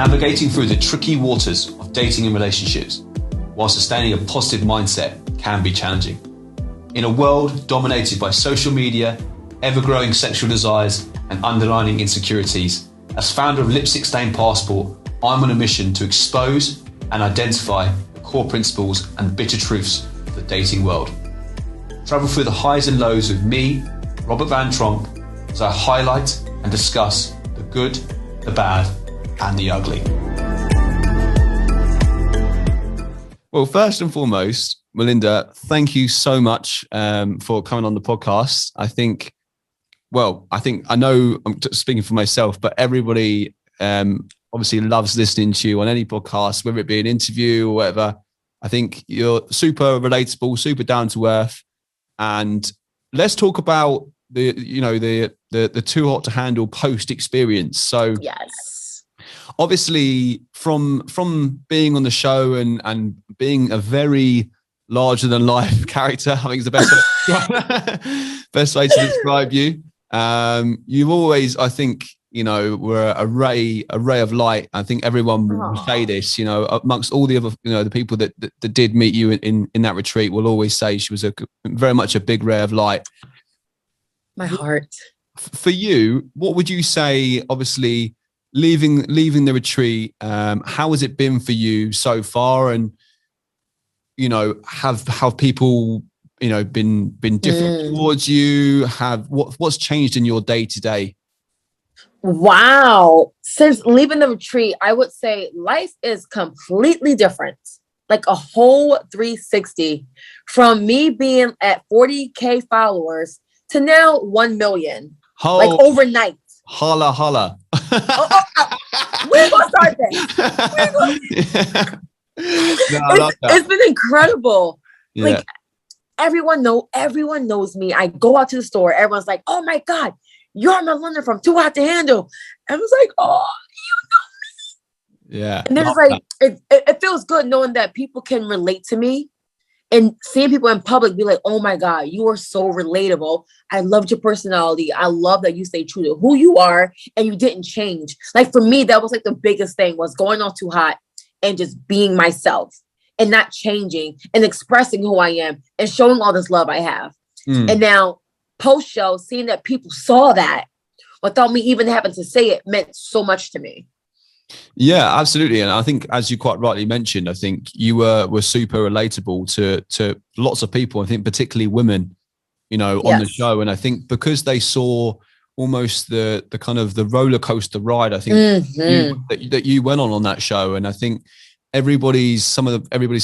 Navigating through the tricky waters of dating and relationships while sustaining a positive mindset can be challenging. In a world dominated by social media, ever-growing sexual desires and underlying insecurities, as founder of Lipstick Stain Passport, I'm on a mission to expose and identify the core principles and bitter truths of the dating world. Travel through the highs and lows with me, Robert Van Tromp, as I highlight and discuss the good, the bad, and the ugly. Well, first and foremost, Melinda, thank you so much for coming on the podcast. I know I'm speaking for myself, but everybody obviously loves listening to you on any podcast, whether it be an interview or whatever. I think you're super relatable, super down to earth. And let's talk about the too hot to handle post experience. So yes, obviously from being on the show and being a very larger than life character, I think is the best way to describe you. You've always, I think, were a ray of light. I think everyone will say this, amongst all the other, the people that did meet you in that retreat will always say she was very much a big ray of light. My heart. For you, what would you say, obviously, leaving the retreat, how has it been for you so far? And, have people, been different towards you? What's changed in your day to day? Wow. Since leaving the retreat, I would say life is completely different. Like a whole 360 from me being at 40K followers to now 1 million, like overnight. Holla. We're going to start that. It's been incredible. Yeah. Like everyone knows me. I go out to the store. Everyone's like, oh my God, you're Melinda from Too Hot to Handle. And I was like, oh, you know me. Yeah. And then it's like, it feels good knowing that people can relate to me and seeing people in public be like, oh my God, you are so relatable. I loved your personality. I love that you stay true to who you are and you didn't change. Like for me, that was like the biggest thing was going on Too Hot and just being myself and not changing and expressing who I am and showing all this love I have. And now post-show, seeing that people saw that without me even having to say it meant so much to me. Yeah, absolutely. And I think, as you quite rightly mentioned, I think you were super relatable to lots of people. I think particularly women, on the show. And I think because they saw almost the kind of the roller coaster ride, I think that you went on that show. And I think everybody's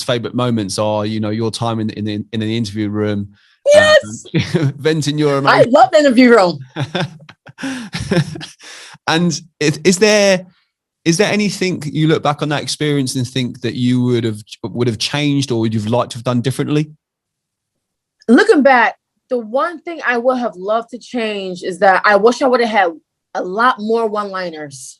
favorite moments are, your time in the interview room. Yes. Venting your emotions. I love the interview room. And is there anything you look back on that experience and think that you would have changed or would you've liked to have done differently? Looking back, the one thing I would have loved to change is that I wish I would have had a lot more one-liners.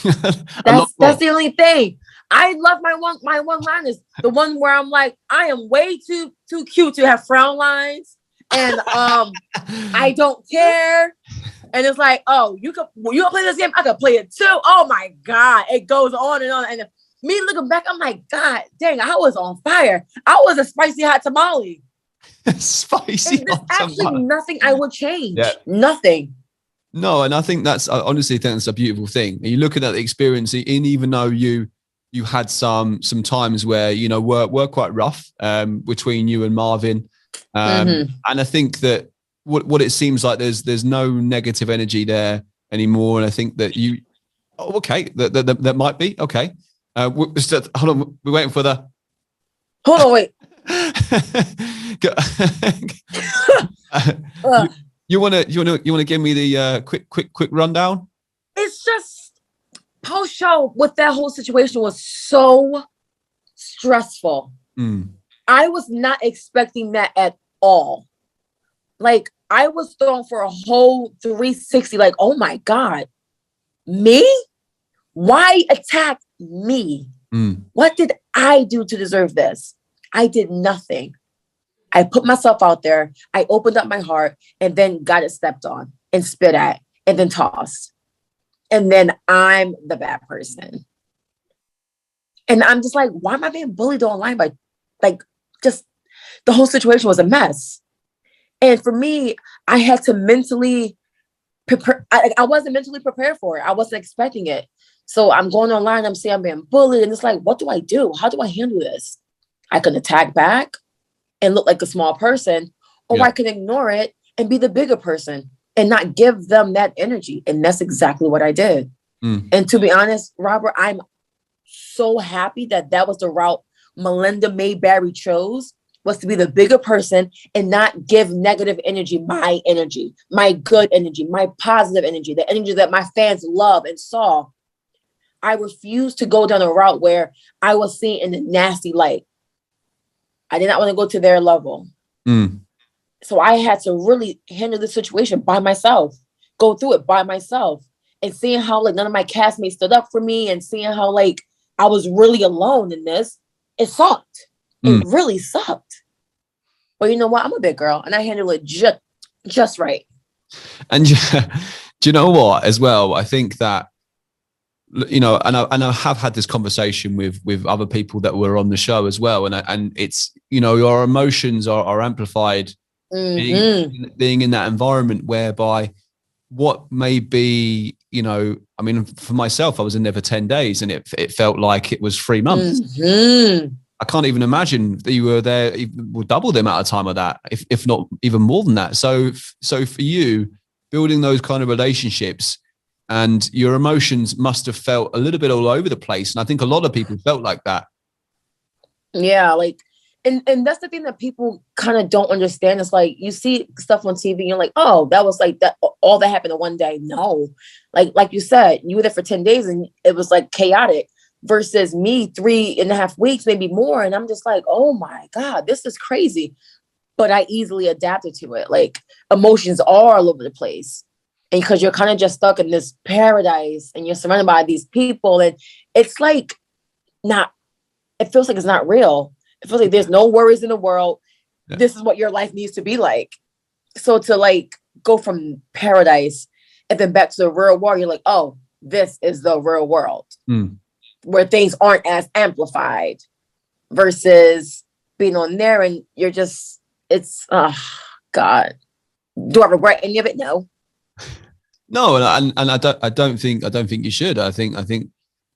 That's the only thing. I love my one-liners. The one where I'm like, I am way too cute to have frown lines, and I don't care. And it's like, oh, you play this game? I could play it too. Oh my God, it goes on and on. And me looking back, I'm like, God dang, I was on fire. I was a spicy hot tamale. Spicy. And there's actually nothing I would change. Yeah. Nothing. No, and I honestly think that's a beautiful thing. You look at that experience, and even though you had some times where were quite rough between you and Marvin, and I think that what it seems like there's no negative energy there anymore, and I think that that might be okay. Hold on, we're waiting for the. Hold on, wait. You want to give me the quick rundown? It's just post-show with that whole situation was so stressful. I was not expecting that at all. Like I was thrown for a whole 360. Like, oh my God, me? Why attack me? What did I do to deserve this? I did nothing. I put myself out there. I opened up my heart and then got it stepped on and spit at and then tossed. And then I'm the bad person. And I'm just like, why am I being bullied online by like just the whole situation was a mess. And for me, I had to mentally prepare. I wasn't mentally prepared for it. I wasn't expecting it. So I'm going online, I'm saying I'm being bullied. And it's like, what do I do? How do I handle this? I can attack back and look like a small person, or I can ignore it and be the bigger person and not give them that energy. And that's exactly what I did. And to be honest, Robert, I'm so happy that that was the route Melinda Berry chose, was to be the bigger person and not give negative energy, my good energy, my positive energy, the energy that my fans love and saw. I refused to go down a route where I was seen in a nasty light. I did not want to go to their level. So I had to really handle the situation by myself, go through it by myself, and seeing how like none of my castmates stood up for me, and seeing how like I was really alone in this. It sucked. It really sucked. But you know what? I'm a big girl and I handle it just right. And do you know what as well? I think that, you know, and I have had this conversation with other people that were on the show as well. And it's, you know, your emotions are amplified being in that environment whereby what may be, you know, I mean, for myself, I was in there for 10 days and it felt like it was 3 months. I can't even imagine that you were there with double the amount of time of that, if not even more than that. So for you, building those kind of relationships and your emotions must have felt a little bit all over the place. And I think a lot of people felt like that. Yeah, like, and that's the thing that people kind of don't understand. It's like you see stuff on TV and you're like, oh, that was like that, all that happened in one day. No, like you said, you were there for 10 days and it was like chaotic. Versus me 3.5 weeks, maybe more. And I'm just like, oh my God, this is crazy. But I easily adapted to it. Like emotions are all over the place. And because you're kind of just stuck in this paradise and you're surrounded by these people. And it's like it feels like it's not real. It feels like there's no worries in the world. Yeah. This is what your life needs to be like. So to like go from paradise and then back to the real world, you're like, oh, this is the real world. Where things aren't as amplified versus being on there and you're just, it's, God. Do I regret any of it? No. No, and I don't think you should. I think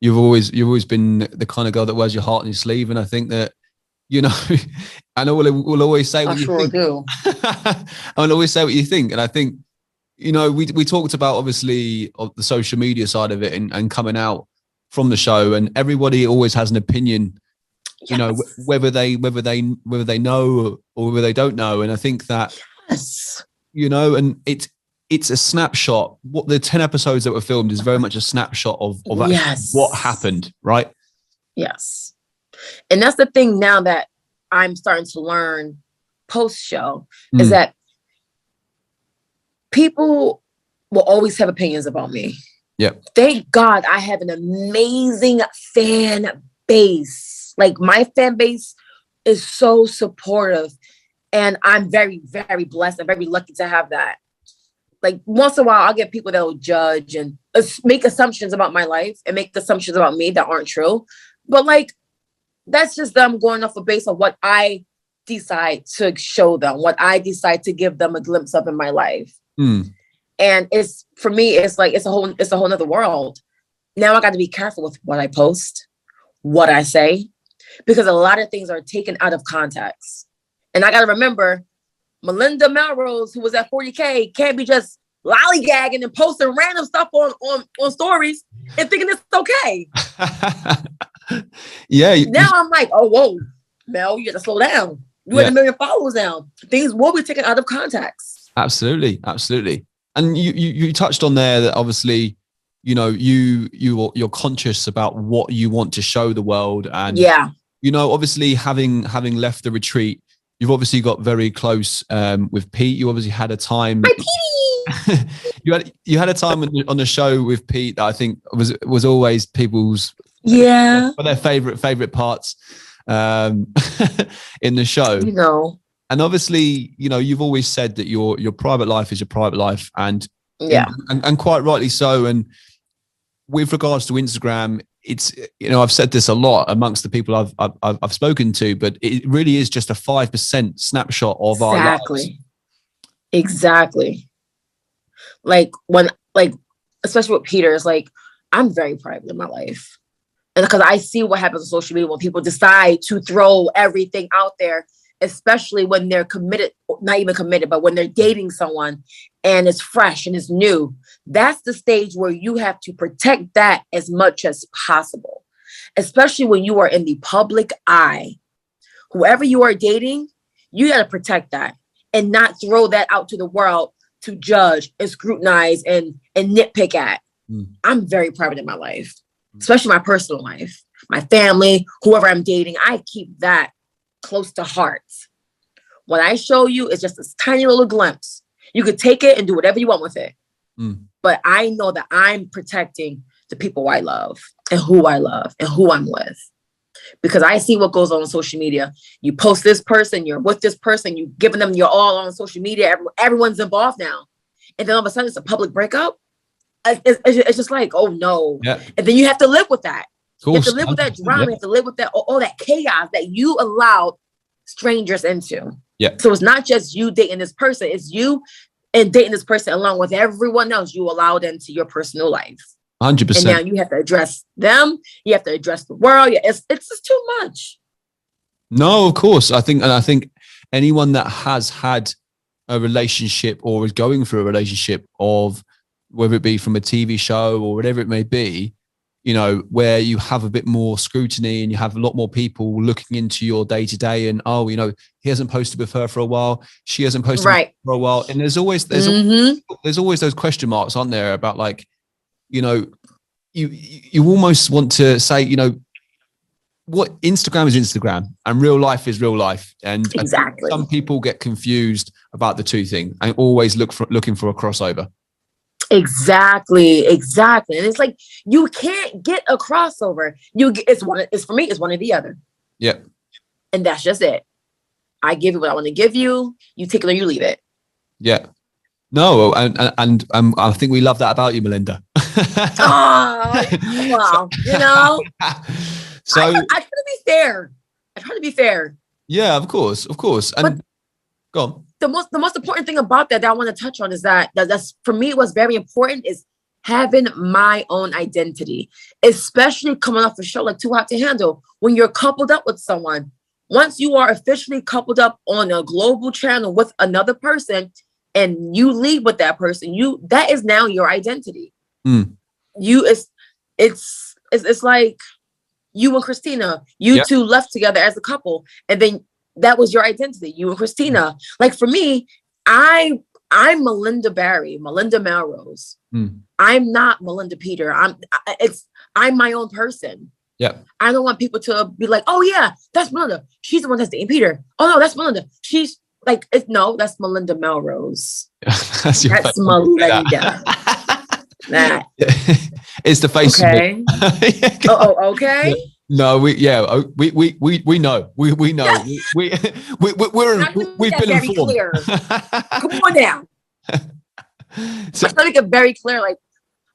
you've always been the kind of girl that wears your heart on your sleeve, and I think that, you know, I know we'll always say what you think. Do. I'll always say what you think, and I think, you know, we talked about obviously of the social media side of it and coming out from the show, and everybody always has an opinion, you know, whether they know or whether they don't know. And I think that, you know, and it's a snapshot. What the 10 episodes that were filmed is very much a snapshot of what happened, right? Yes. And that's the thing now that I'm starting to learn post-show is that people will always have opinions about me. Yeah. Thank God I have an amazing fan base. Like my fan base is so supportive and I'm very, very blessed. I'm very lucky to have that. Like once in a while, I'll get people that will judge and make assumptions about my life and make assumptions about me that aren't true. But like, that's just them going off a base of what I decide to show them, what I decide to give them a glimpse of in my life. And it's, for me, it's like, it's a whole nother world. Now I got to be careful with what I post, what I say, because a lot of things are taken out of context. And I got to remember, Melinda Melrose, who was at 40K, can't be just lollygagging and posting random stuff on stories and thinking it's okay. Yeah. Now I'm like, oh, whoa, Mel, you got to slow down. You had 1 million followers now. Things will be taken out of context. Absolutely. Absolutely. And you touched on there that obviously, you know, you're conscious about what you want to show the world. And, you know, obviously having left the retreat, you've obviously got very close with Pete. You obviously had a time. Hi, Pete. you had a time on the show with Pete that I think was always people's for their favorite parts in the show. You know. And obviously, you know, you've always said that your private life is your private life, and and quite rightly so. And with regards to Instagram, it's, I've said this a lot amongst the people I've spoken to, but it really is just a 5% snapshot of our lives. Exactly. Like especially with Peter, it's like, I'm very private in my life. And because I see what happens on social media when people decide to throw everything out there, especially when they're committed, not even committed, but when they're dating someone and it's fresh and it's new. That's the stage where you have to protect that as much as possible, especially when you are in the public eye. Whoever you are dating, you got to protect that and not throw that out to the world to judge and scrutinize and nitpick at. I'm very private in my life, especially my personal life, my family, whoever I'm dating. I keep that close to heart. What I show you is just this tiny little glimpse. You could take it and do whatever you want with it. But I know that I'm protecting the people I love and who I'm with. Because I see what goes on social media. You post this person, you're with this person, you're giving them your all on social media. Everyone's involved now. And then all of a sudden it's a public breakup. It's just like, oh no. Yeah. And then you have to live with that. You have to live with that drama. You have to live with that, all that chaos that you allowed strangers into. Yeah. So it's not just you dating this person. It's you and dating this person along with everyone else you allowed into your personal life. 100%. And now you have to address them. You have to address the world. It's just too much. No, of course. I think anyone that has had a relationship or is going through a relationship, of whether it be from a TV show or whatever it may be, where you have a bit more scrutiny and you have a lot more people looking into your day to day, and he hasn't posted with her for a while, she hasn't posted for a while, and there's always those question marks, aren't there, about like, you almost want to say, what Instagram is Instagram and real life is real life. And exactly. Some people get confused about the two things and always looking for a crossover. Exactly. And it's like, you can't get a crossover. For me, it's one or the other. Yeah. And that's just it. I give you what I want to give you. You take it or you leave it. Yeah. No, and I think we love that about you, Melinda. Oh, well, So I try to be fair. Yeah, of course. And go on. The most important thing about that I want to touch on is that's for me, what's very important is having my own identity, especially coming off a show like Too Hot to Handle. When you're coupled up with someone, once you are officially coupled up on a global channel with another person, and you leave with that person, that is now your identity. It's like you and Christina, two left together as a couple, and then that was your identity, you and Christina. Like for me, I'm Melinda Berry, Melinda Melrose. I'm not Melinda Peter. I'm my own person. Yeah. I don't want people to be like, oh yeah, that's Melinda. She's the one that's dating Peter. Oh no, that's Melinda. She's like, that's Melinda Melrose. That's Melinda. That. It's the face. Okay. Okay. Yeah. No, we know. We know. We've been informed. Clear. Come on now. So I make it very clear. Like,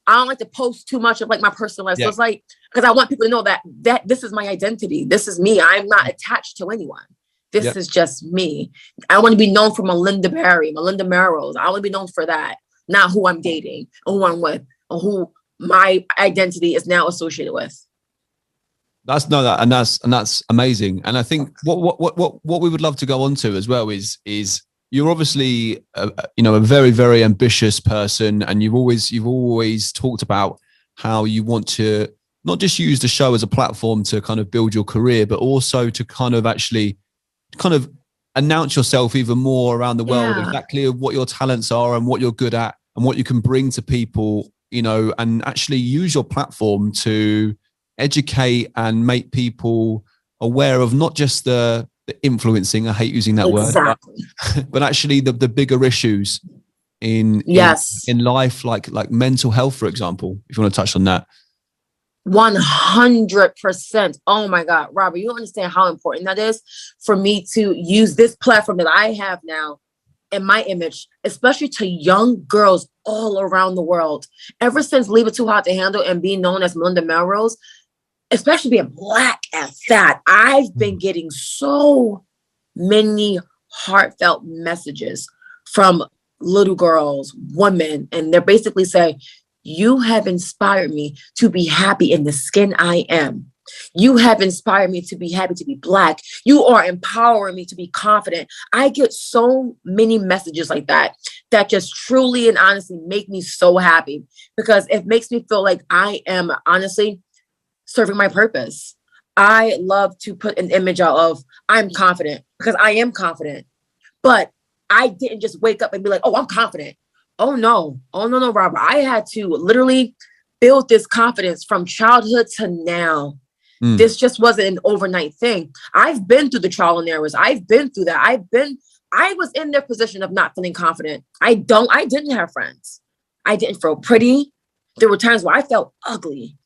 I don't like to post too much of like my personal life. So it's like, because I want people to know that this is my identity. This is me. I'm not attached to anyone. This is just me. I want to be known for Melinda Berry, Melinda Melrose. I want to be known for that, not who I'm dating or who I'm with or who my identity is now associated with. That's amazing. And I think what we would love to go on to as well is you're obviously a very, very ambitious person, and you've always talked about how you want to not just use the show as a platform to kind of build your career, but also to kind of actually announce yourself even more around the world, exactly what your talents are and what you're good at and what you can bring to people, and actually use your platform to educate and make people aware of not just the influencing, I hate using that word, but actually the bigger issues in life, like mental health, for example, if you want to touch on that. 100%. Oh my God, Robert, you don't understand how important that is for me to use this platform that I have now and my image, especially to young girls all around the world. Ever since Leave It Too Hot to Handle and being known as Melinda Melrose, especially being Black at that, I've been getting so many heartfelt messages from little girls, women, and they're basically saying, you have inspired me to be happy in the skin I am. You have inspired me to be happy to be Black. You are empowering me to be confident. I get so many messages like that just truly and honestly make me so happy, because it makes me feel like I am honestly serving my purpose. I love to put an image out of I'm confident, because I am confident. But I didn't just wake up and be like, oh, I'm confident. Oh, no, Robert. I had to literally build this confidence from childhood to now. This just wasn't an overnight thing. I've been through the trial and errors. I've been through that. I was in their position of not feeling confident. I didn't have friends. I didn't feel pretty. There were times where I felt ugly.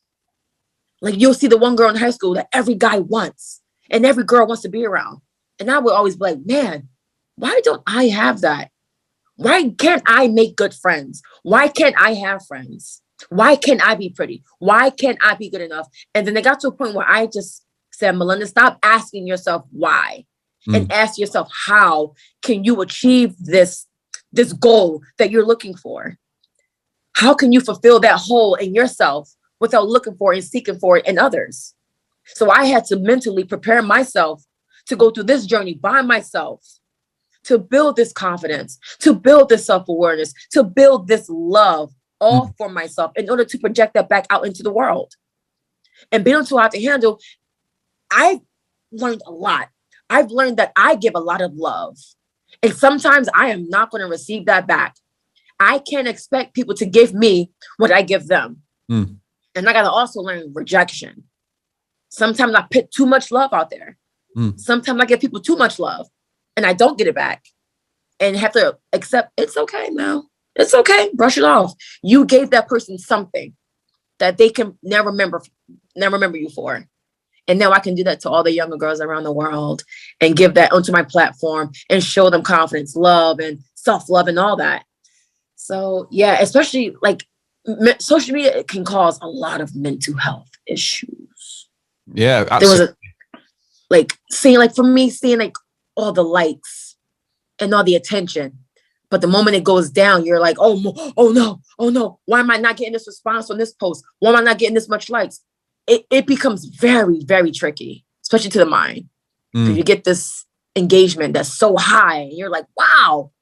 Like, you'll see the one girl in high school that every guy wants and every girl wants to be around. And I would always be like, man, why don't I have that? Why can't I make good friends? Why can't I have friends? Why can't I be pretty? Why can't I be good enough? And then it got to a point where I just said, Melinda, stop asking yourself why and ask yourself, how can you achieve this goal that you're looking for? How can you fulfill that hole in yourself without looking for and seeking for it in others? So I had to mentally prepare myself to go through this journey by myself, to build this confidence, to build this self-awareness, to build this love, all for myself, in order to project that back out into the world. And being too hot to handle, I've learned a lot. I've learned that I give a lot of love. And sometimes I am not going to receive that back. I can't expect people to give me what I give them. And I got to also learn rejection. Sometimes I put too much love out there. Sometimes I give people too much love and I don't get it back, and have to accept it's okay now. It's okay. Brush it off. You gave that person something that they can never remember you for. And now I can do that to all the younger girls around the world and give that onto my platform and show them confidence, love, and self-love and all that. So yeah, especially like social media can cause a lot of mental health issues. Yeah, absolutely. There was seeing like all the likes and all the attention. But the moment it goes down, you're like, oh no. Why am I not getting this response on this post? Why am I not getting this much likes? It becomes very, very tricky, especially to the mind. You get this engagement that's so high and you're like, wow.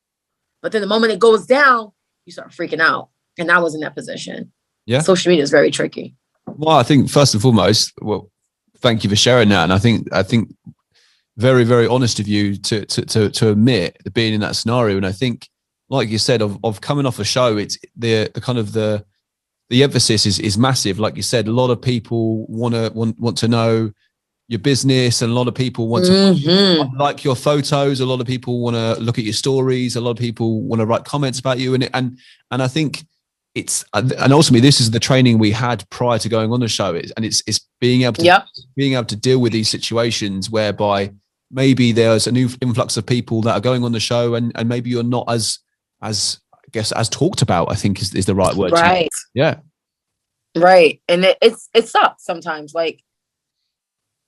But then the moment it goes down, you start freaking out. And I was in that position. Yeah. Social media is very tricky. Well, I think first and foremost, thank you for sharing that. And I think very, very honest of you to admit being in that scenario. And I think, like you said, of coming off a show, it's the kind of the emphasis is massive. Like you said, a lot of people want to know your business, and a lot of people want to like your photos. A lot of people want to look at your stories. A lot of people want to write comments about you. And I think and ultimately this is the training we had prior to going on the show. It's being able to deal with these situations whereby maybe there's a new influx of people that are going on the show, and maybe you're not as I guess as talked about, I think is the right word. Right. Yeah. Right. And it sucks sometimes. Like,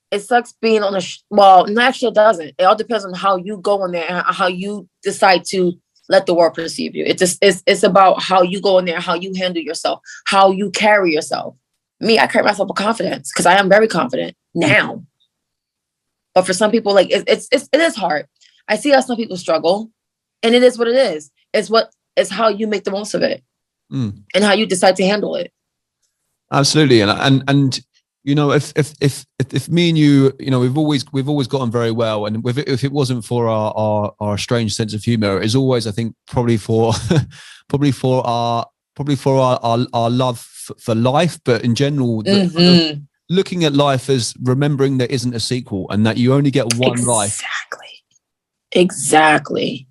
it sucks being on well, actually it doesn't. It all depends on how you go in there and how you decide to let the world perceive you. It's about how you go in there, how you handle yourself, how you carry yourself. Me, I carry myself with confidence because I am very confident now. But for some people, like it is hard. I see how some people struggle, and it is what it is. It's how you make the most of it, and how you decide to handle it. Absolutely, and you know, if me and you know, we've always gotten very well, and if it wasn't for our strange sense of humor, it's always, I think, probably for our love for life, but in general, looking at life as remembering there isn't a sequel and that you only get one life. Exactly.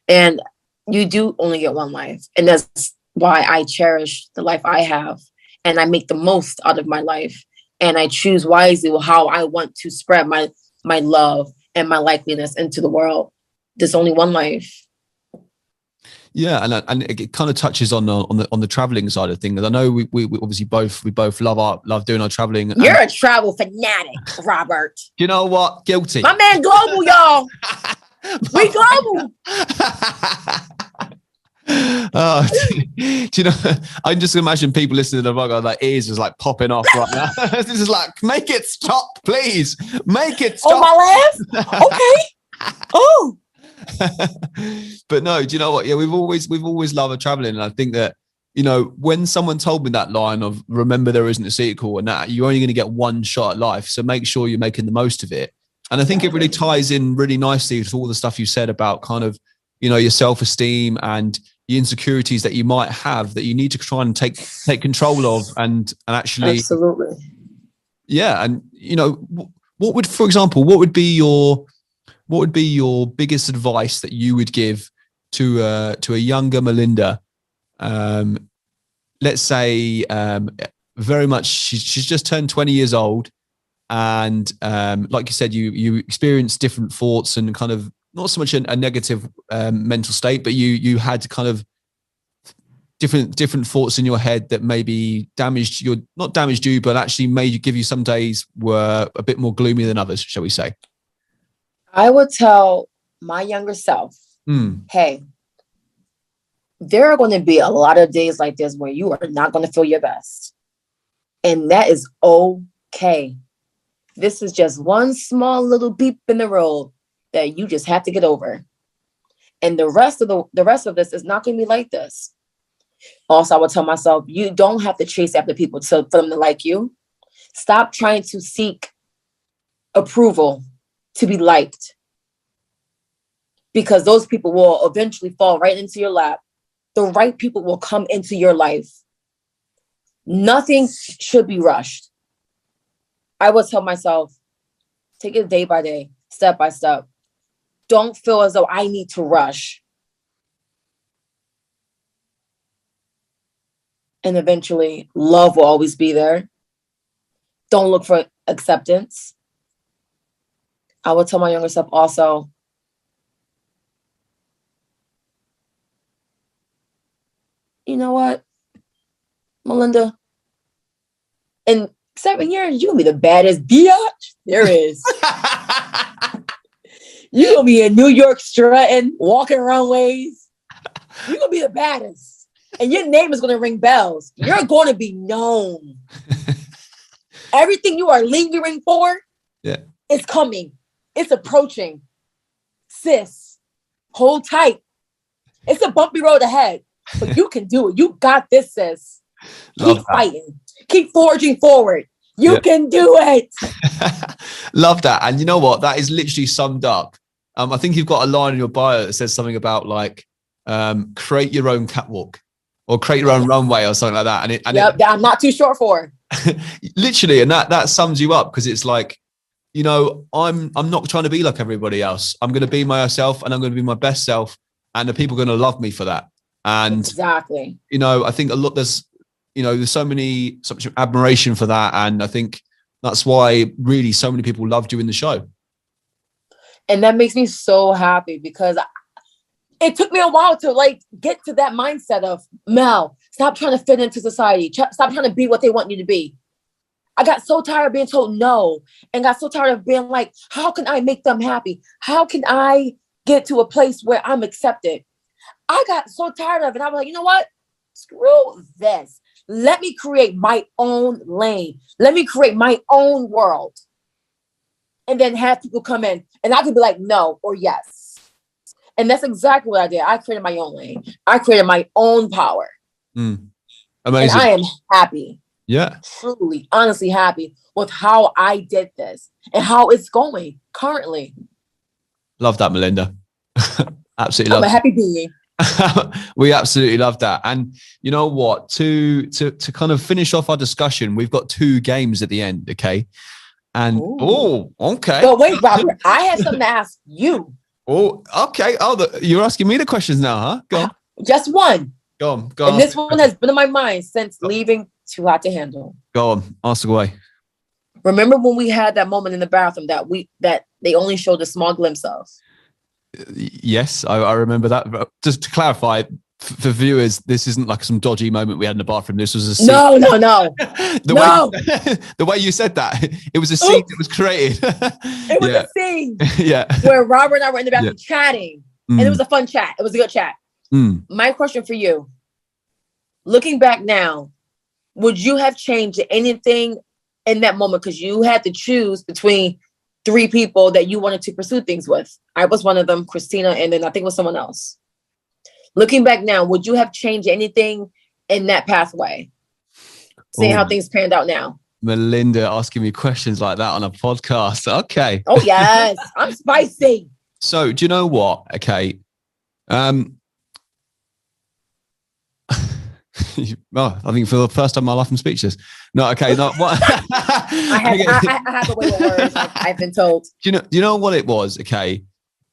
And you do only get one life. And that's why I cherish the life I have, and I make the most out of my life. And I choose wisely how I want to spread my love and my likeliness into the world. There's only one life. Yeah, and it kind of touches on the traveling side of things. I know we obviously both love doing our traveling. You're a travel fanatic, Robert. You know what? Guilty. My man, global, y'all. We global. Oh, do you know? I can just imagine people listening to the vlog, like ears just like popping off right now. This is like, make it stop, please. Make it stop. Oh, my laugh. Okay. Oh. But no, do you know what? Yeah, we've always loved traveling, and I think that, you know, when someone told me that line of "remember there isn't a sequel," and that you're only going to get one shot at life, so make sure you're making the most of it. And I think it really ties in really nicely to all the stuff you said about kind of, you know, your self-esteem and the insecurities that you might have that you need to try and take control of and actually. Absolutely. Yeah, and you know, what would, for example, what would be your biggest advice that you would give to a younger Melinda? Let's say very much she's just turned 20 years old, and like you said, you experienced different thoughts and kind of not so much a negative mental state, but you had kind of different thoughts in your head that maybe not damaged you, but actually made you, give you some days were a bit more gloomy than others, shall we say? I would tell my younger self, hey, there are going to be a lot of days like this where you are not going to feel your best. And that is okay. This is just one small little beep in the road that you just have to get over. And the rest of this is not going to be like this. Also, I would tell myself, you don't have to chase after people for them to like you. Stop trying to seek approval to be liked, because those people will eventually fall right into your lap. The right people will come into your life. Nothing should be rushed. I would tell myself, take it day by day, step by step. Don't feel as though I need to rush. And eventually, love will always be there. Don't look for acceptance. I would tell my younger self also, you know what, Melinda, in 7 years, you're going to be the baddest biatch there is. You're going to be in New York strutting, walking runways. You're going to be the baddest. And your name is going to ring bells. You're going to be known. Everything you are lingering for is coming. It's approaching. Sis, hold tight. It's a bumpy road ahead, but you can do it. You got this, sis. Keep fighting. Keep forging forward. You can do it. Love that. And you know what? That is literally summed up. I think you've got a line in your bio that says something about like create your own catwalk or create your own runway or something like that. And I'm not too short for. Literally, and that sums you up, because it's like, you know, I'm not trying to be like everybody else. I'm going to be myself, and I'm going to be my best self, and the people are going to love me for that. And exactly, you know, I think there's so much admiration for that, and I think that's why really so many people loved you in the show. And that makes me so happy, because it took me a while to like get to that mindset of, Mel, stop trying to fit into society. Stop trying to be what they want you to be. I got so tired of being told no, and got so tired of being like, how can I make them happy? How can I get to a place where I'm accepted? I got so tired of it. I was like, you know what? Screw this. Let me create my own lane. Let me create my own world. And then have people come in, and I could be like, no or yes. And that's exactly what I did. I created my own lane. I created my own power. Amazing. And I am happy. Yeah. Truly, honestly happy with how I did this and how it's going currently. Love that, Melinda. Absolutely love I'm a happy being. We absolutely love that. And you know what? To kind of finish off our discussion, we've got 2 games at the end, okay? And okay. But wait, Robert, I have something to ask you. Oh, okay. You're asking me the questions now, huh? Go on. Just one. Go on. And this one has been in my mind since leaving Too Hot to Handle. Go on. Ask away. Remember when we had that moment in the bathroom that they only showed a small glimpse of? Yes, I remember that. But just to clarify, for viewers, this isn't like some dodgy moment we had in the bathroom. This was a scene. No. The way you said that, it was a scene that was created. It was a scene. Yeah. Where Robert and I were in the bathroom chatting. And it was a fun chat. It was a good chat. My question for you, looking back now, would you have changed anything in that moment? Because you had to choose between 3 people that you wanted to pursue things with. I was one of them, Christina, and then I think it was someone else. Looking back now, would you have changed anything in that pathway? Seeing how things panned out now. Melinda asking me questions like that on a podcast. Okay. Oh, yes. I'm spicy. So do you know what? Okay. I think for the first time in my life I'm speechless. No, okay. No, what? I have a way with words. I've been told. Do you know what it was? Okay.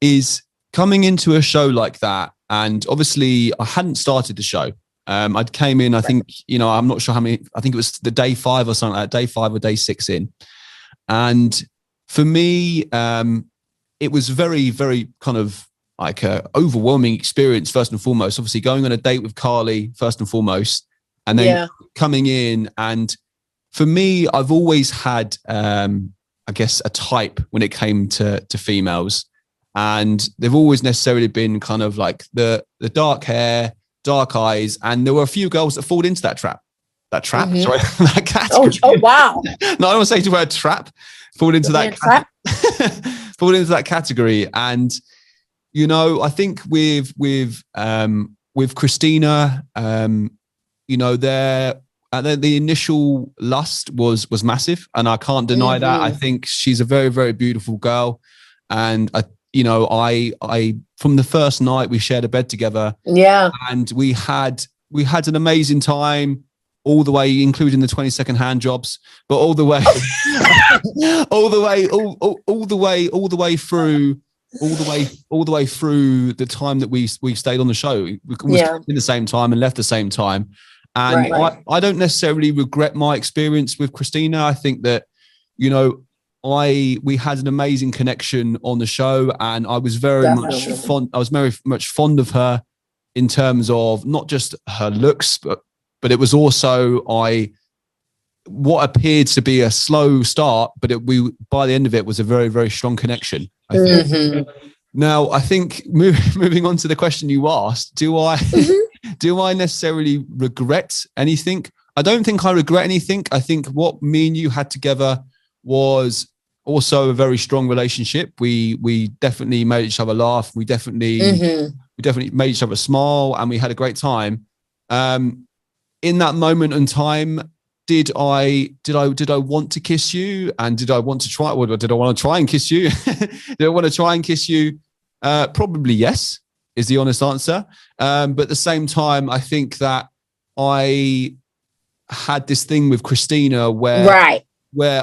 Is coming into a show like that. And obviously I hadn't started the show. I came in, I think, I'm not sure how many, I think it was the day 5 or something like that, day 5 or day 6 in. And for me, it was very, very kind of like a overwhelming experience, first and foremost, obviously going on a date with Carly, first and foremost, and then coming in. And for me, I've always had, I guess, a type when it came to females. And they've always necessarily been kind of like the dark hair, dark eyes. And there were a few girls that fall into that trap. Sorry, that category. Oh, wow. No, I don't want to say the word trap. Fall into that category. And, I think with Christina, the initial lust was massive, and I can't deny that. I think she's a very, very beautiful girl. And I from the first night we shared a bed together. Yeah. And we had an amazing time all the way, including the 20-second hand jobs, but all the way through the time that we stayed on the show. We in the same time and left the same time. And I don't necessarily regret my experience with Christina. I think that, we had an amazing connection on the show, and I was very much fond of her in terms of not just her looks, but it was also what appeared to be a slow start, but by the end of it was a very, very strong connection, I think. Now, I think moving on to the question you asked, do I necessarily regret anything? I don't think I regret anything. I think what me and you had together was also a very strong relationship. We definitely made each other laugh. We definitely made each other smile, and we had a great time. In that moment in time, did I want to kiss you? And did I want to try, or did I want to try and kiss you? Did I want to try and kiss you? Probably yes, is the honest answer. But at the same time, I think that I had this thing with Christina where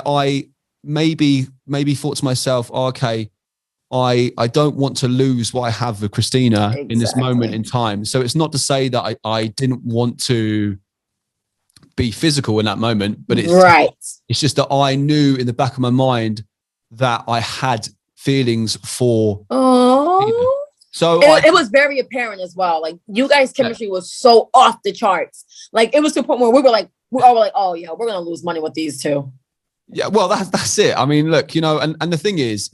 I maybe thought to myself, okay, I don't want to lose what I have with Christina in this moment in time. So it's not to say that I didn't want to be physical in that moment, but it's just that I knew in the back of my mind that I had feelings for. Oh, so it was very apparent as well. Like, you guys' chemistry was so off the charts. Like, it was to the point where we all were like, oh yeah, we're gonna lose money with these two. Yeah, well, that's it. I mean, look, and the thing is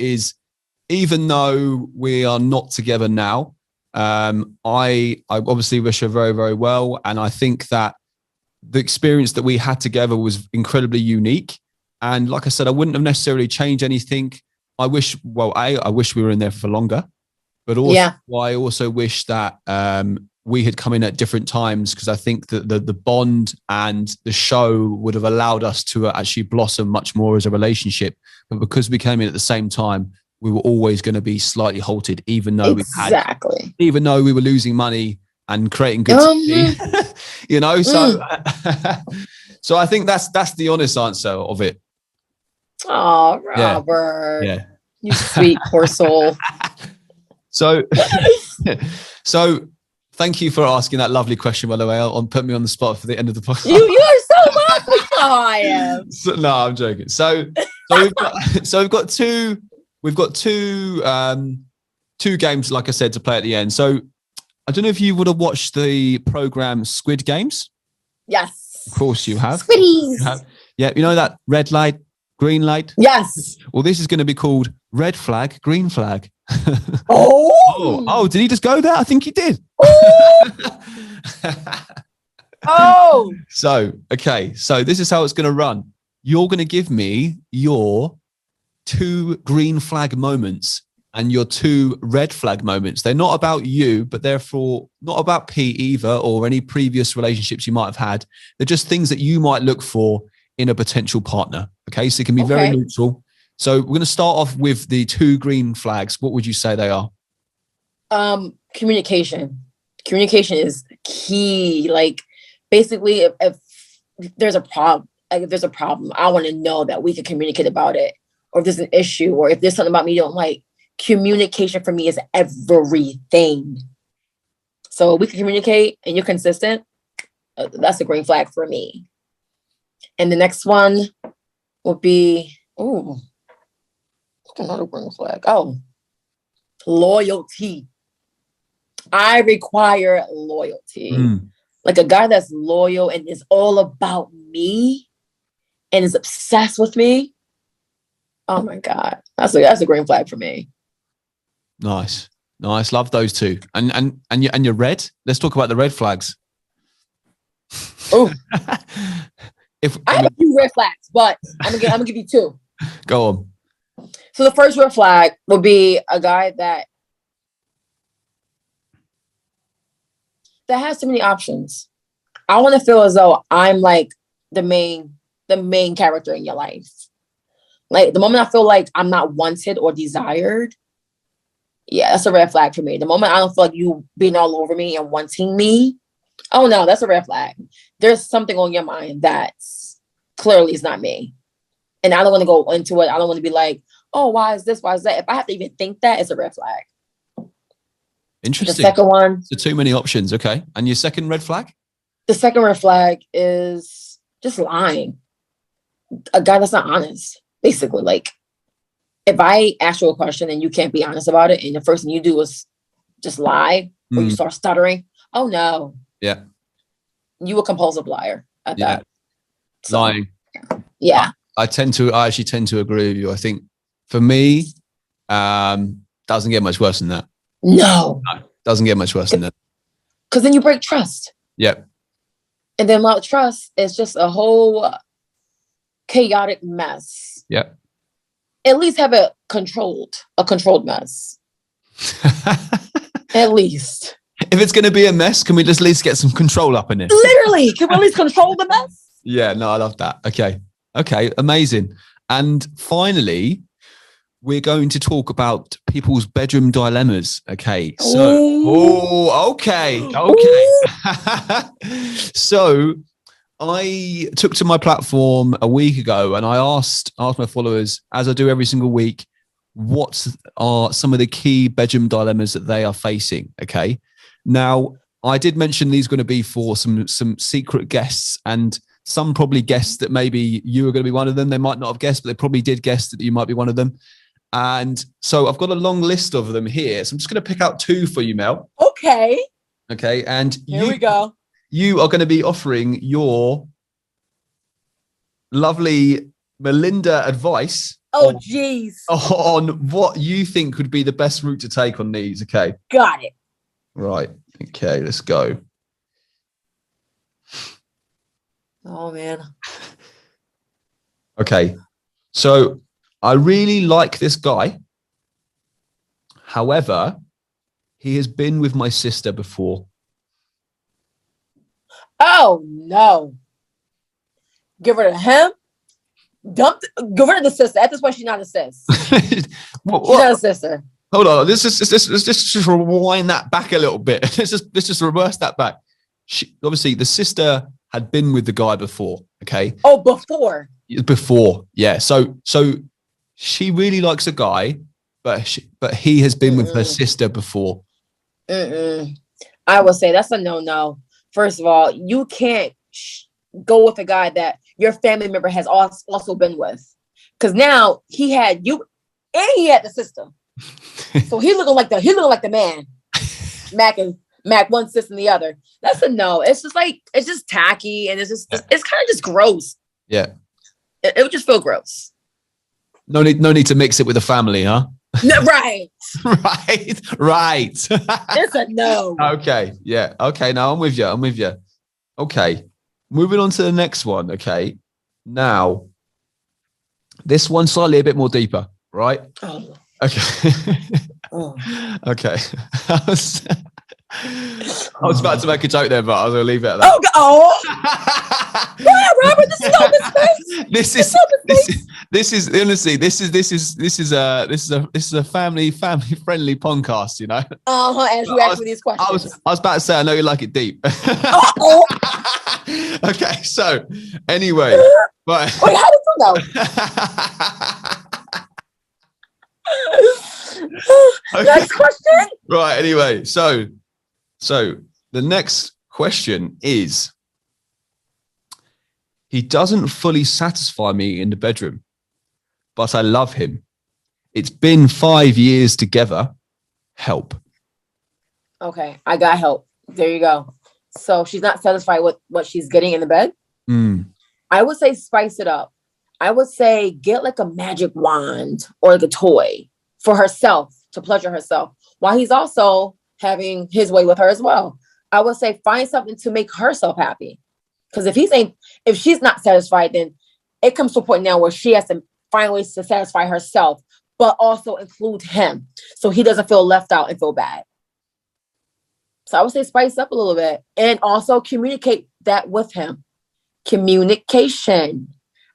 even though we are not together now, I obviously wish her very, very well, and I think that the experience that we had together was incredibly unique. And like I said, I wouldn't have necessarily changed anything. I wish we were in there for longer, but also I also wish that we had come in at different times, because I think that the bond and the show would have allowed us to actually blossom much more as a relationship. But because we came in at the same time, we were always going to be slightly halted, even though even though we were losing money and creating good TV, So I think that's the honest answer of it. Oh, Robert, you sweet poor soul. So thank you for asking that lovely question, by the way. Put me on the spot for the end of the podcast. You are so welcome. Oh, I am. No, I'm joking. So we've got two 2 games, like I said, to play at the end. So I don't know if you would have watched the program Squid Games. Yes. Of course you have. Squiddies. Yeah, you know that red light, green light? Yes. Well, this is going to be called red flag, green flag. Oh, did he just go there? I think he did. Oh. So this is how it's going to run. You're going to give me your 2 green flag moments and your 2 red flag moments. They're not about you, but therefore not about Pete either or any previous relationships you might have had. They're just things that you might look for in a potential partner. Okay, so it can be very neutral. So we're going to start off with the 2 green flags. What would you say they are? Communication. Communication is key. Like, basically, if there's a problem, I want to know that we can communicate about it. Or if there's an issue, or if there's something about me you don't like, communication for me is everything. So we can communicate and you're consistent. That's a green flag for me. And the next one would be, another green flag. Loyalty. I require loyalty. Like a guy that's loyal and is all about me and is obsessed with me. Oh my God. That's a green flag for me. Nice. Love those 2. And your red? Let's talk about the red flags. Oh. I have a few red flags, but I'm gonna give you 2. Go on. So the first red flag would be a guy that has too many options. I want to feel as though I'm like the main character in your life. Like the moment I feel like I'm not wanted or desired, yeah, that's a red flag for me. The moment I don't feel like you being all over me and wanting me, oh no, that's a red flag. There's something on your mind that's clearly is not me. And I don't want to go into it. I don't want to be like, oh, why is this? Why is that? If I have to even think that, it's a red flag. Interesting. The second one. So too many options. Okay. And your second red flag? The second red flag is just lying. A guy that's not honest. Basically, like, if I ask you a question and you can't be honest about it, and the first thing you do is just lie, or you start stuttering, oh no. Yeah. You a compulsive liar at that. So, lying. Yeah. I actually tend to agree with you. I think for me, doesn't get much worse than that. No. Doesn't get much worse than that. Because then you break trust. Yep. And then without trust, it's just a whole chaotic mess. Yep. At least have a controlled mess. At least. If it's going to be a mess, can we just at least get some control up in it? Literally, can we at least control the mess? Yeah, no, I love that. Okay, amazing. And finally, we're going to talk about people's bedroom dilemmas. Okay, so okay. So I took to my platform a week ago and I asked my followers, as I do every single week, what are some of the key bedroom dilemmas that they are facing? Okay. Now, I did mention these are going to be for some secret guests, and some probably guessed that maybe you were going to be one of them. They might not have guessed, but they probably did guess that you might be one of them. And so I've got a long list of them here. So I'm just going to pick out 2 for you, Mel. Okay. And here we go. You are going to be offering your lovely Melinda advice. Oh, geez. On what you think would be the best route to take on these. Okay. Got it. Right. Okay, let's go. Oh, man. Okay. So I really like this guy. However, he has been with my sister before. Oh, no. Give her to him. Give her to the sister. At this point, she's not a sis. She's not a sister. Hold on. Let's just rewind that back a little bit. Let's just reverse that back. Obviously, the sister had been with the guy before. Okay. Oh, before. Before, yeah. So she really likes a guy, but he has been with her sister before. I would say that's a no. First of all, you can't go with a guy that your family member has also been with, because now he had you and he had the sister. So he looking like the man. Mac one sis and the other. That's a no. It's just tacky and it's kind of just gross. Yeah. It would just feel gross. No need to mix it with the family, huh? No, right. Right. It's a no. Okay. Yeah. Okay. Now I'm with you. Okay. Moving on to the next one. Okay. Now, this one's slightly a bit more deeper, right? Oh. Okay. Oh. Okay. I was about to make a joke there, but I was going to leave it at that. Yeah, Robert, this is a family friendly podcast, you know. As you ask me these questions. I was about to say, I know you like it deep. Okay, so anyway, but wait, how did you know? Okay. Next question. Right. Anyway, so the next question is: he doesn't fully satisfy me in the bedroom, but I love him. It's been 5 years together. Help. Okay, I got help. There you go. So she's not satisfied with what she's getting in the bed. I would say spice it up. I would say get like a magic wand or like a toy for herself to pleasure herself while he's also having his way with her as well. I would say find something to make herself happy. Because if she's not satisfied, then it comes to a point now where she has to find ways to satisfy herself, but also include him so he doesn't feel left out and feel bad. So I would say spice up a little bit and also communicate that with him. Communication.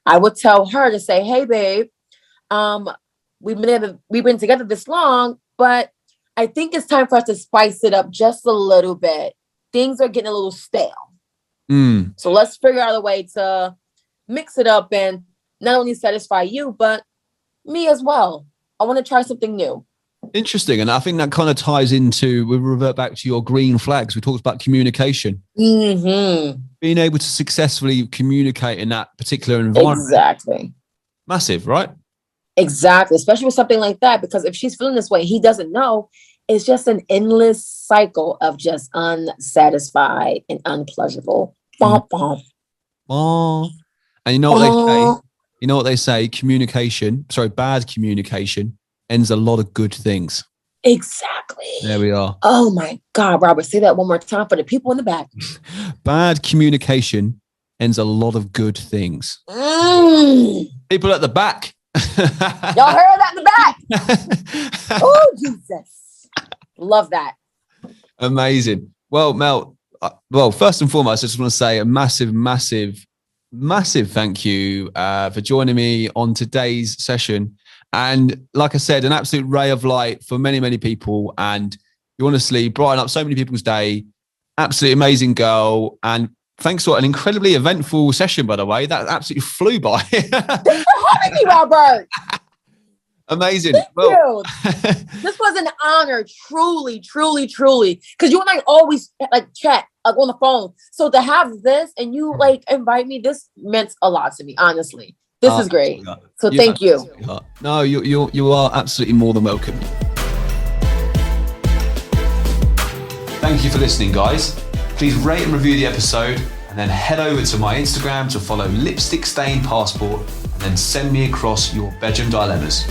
I would tell her to say, hey, babe, we've been together this long, but I think it's time for us to spice it up just a little bit. Things are getting a little stale. So let's figure out a way to mix it up and not only satisfy you, but me as well. I want to try something new. Interesting. And I think that kind of ties into, we revert back to your green flags. We talked about communication. Mm-hmm. Being able to successfully communicate in that particular environment. Exactly. Massive, right? Exactly. Especially with something like that, because if she's feeling this way, he doesn't know. It's just an endless cycle of just unsatisfied and unpleasurable. Bom, bom. Oh. And you know what they say? You know what they say? Bad communication ends a lot of good things. Exactly. There we are. Oh my God, Robert, say that one more time for the people in the back. Bad communication ends a lot of good things. People at the back. Y'all heard that in the back. Oh, Jesus. Love that. Amazing. Well, Mel, first and foremost, I just want to say a massive thank you for joining me on today's session. And like I said, an absolute ray of light for many, many people. And you honestly brighten up so many people's day. Absolutely amazing girl. And thanks for an incredibly eventful session, by the way. That absolutely flew by. Thanks for having me, Robert. Amazing. Thank you. This was an honor, truly. Because you and I always chat on the phone. So to have this and you invite me, this meant a lot to me, honestly. This is great. So thank you. No, you are absolutely more than welcome. Thank you for listening, guys. Please rate and review the episode and then head over to my Instagram to follow Lipstick Stain Passport and then send me across your bedroom dilemmas.